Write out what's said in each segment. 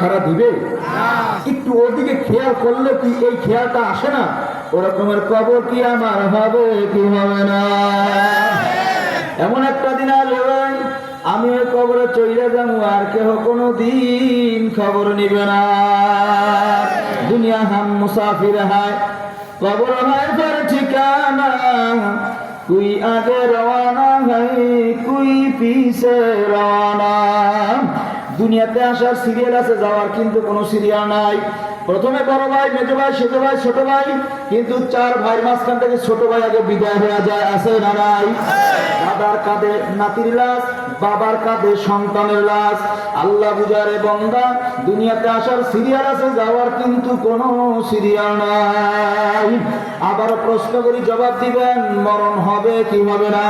ছাড়া দিবে? একটু ওদিকে খেয়াল করলে কি এই খেয়ালটা আসে না ওরকমের কবর কি আমার হবে কি হবে না? এমন একটা দিন আসবে আমি ওই কবরে চলে যাবো, আর কেহ কোনো দিন খবর নিবে না। দুনিয়া হাম মুসাফির হায়, কবর হয় তার ঠিকানা। কুই আগে রওয়ানা হয়, কুই পিছে রওয়ানা। দুনিয়াতে আসার সিরিয়াল আছে, যাওয়ার কিন্তু কোনো সিরিয়াল নাই। প্রথমে বড় ভাই, মেজো ভাই, ছোট ভাই, ছোট ভাই, কিন্তু চার ভাই মাঝখান থেকে ছোট ভাই আগে বিদায় হয়ে যায়, আছে না নাই? দাদার কাঁধে নাতির লাশ, বাবার কাঁধে সন্তানের লাশ। আল্লাহ বুঝারে বন্দা, দুনিয়াতে আসার সিরিয়াল আছে, যাওয়ার কিন্তু কোনো সিরিয়াল নাই। আবার প্রশ্ন করি, জবাব দিবেন, মরণ হবে কি হবে না?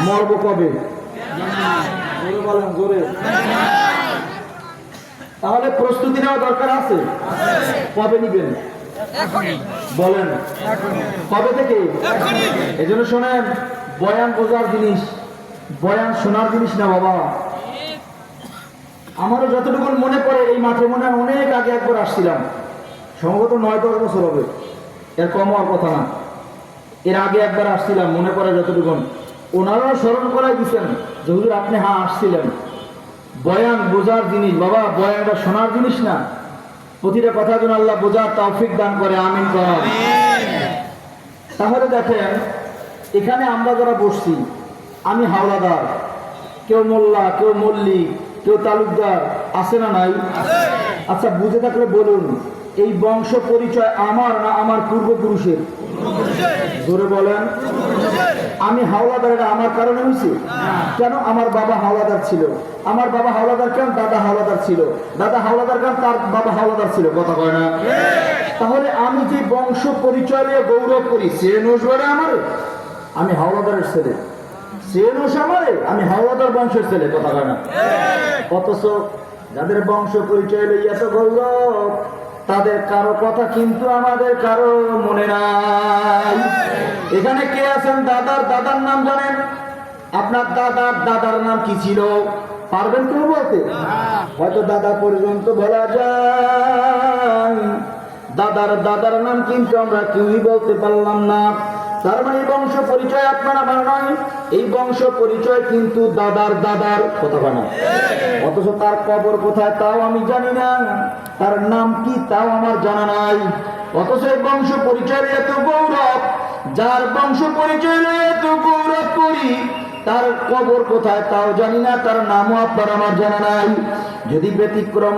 মরব কবে? জোরে বলেন, জোরে। তাহলে প্রস্তুতি নেওয়া দরকার আছে। কবে নিবেন বলেন? কবে থেকে? এই জন্য শোনেন, বয়ান বোঝার জিনিস, বয়ান শোনার জিনিস না বাবা। আমারও যতটুকু মনে পড়ে, এই মাঠে মনে হয় অনেক আগে একবার আসছিলাম, সম্ভবত 9-10 বছর হবে, এর কম হওয়ার কথা না। এর আগে একবার আসছিলাম, মনে পড়ে যতটুকু। ওনারাও স্মরণ করাই দিচ্ছেন যে হুজুর আপনি হ্যাঁ আসছিলেন। বয়ান বোঝার জিনিস বাবা, বয়ানটা শোনার জিনিস না। প্রতিটা কথা যেন আল্লাহ বোঝার তৌফিক দান করে, আমিন করেন। তাহলে দেখেন, এখানে আমরা যারা বসছি, আমি হাওলাদার, কেউ মোল্লা, কেউ মল্লিক, কেউ তালুকদার, আছে না নাই? আচ্ছা, বুঝে থাকলে বলুন, এই বংশ পরিচয় আমার না আমার পূর্বপুরুষের? জোরে বলেন। আমি হাওলাদার, এটা আমার কারণে হয়েছে? কেন? আমার বাবা হাওলাদার ছিল। আমার বাবা হাওলাদার কেন? দাদা হাওলাদার ছিল। দাদা হাওলাদার কেন? তার বাবা হাওলাদার ছিল। কথা কয় না? তাহলে আমি যে বংশ পরিচয় নিয়ে গৌরব করি, সে নজরে আমার, আমি হাওলাদারের ছেলে, সে নোস আমারে, আমি হাওলাদার বংশের ছেলে। কথা কয় না? অথচ যাদের বংশ পরিচয় লইয়া এত গৌরব, তাদের কারো কথা কিন্তু আমাদের কারো মনে নাই। এখানে কে আছেন দাদার দাদার নাম জানেন? আপনার দাদার দাদার নাম কি ছিল? পারবেন কেউ বলতে? হয়তো দাদা পর্যন্ত বলা যায়, দাদার দাদার নাম কিন্তু আমরা কেউই বলতে পারলাম না। তার মানে বংশ পরিচয় আপনার আমার নয়, এই বংশ পরিচয় কিন্তু দাদার দাদার। কথা বলা। অথচ তার কবর কোথায় তাও আমি জানি না, তার নাম কি তাও আমার জানা নাই। অথচ এই বংশ পরিচয়ের এত গৌরব, যার বংশ পরিচয় এত গৌরব করি, তার কবর কোথায় তাও জানি না, তার নামও আপনার আমার জানা নাই। যদি ব্যতিক্রম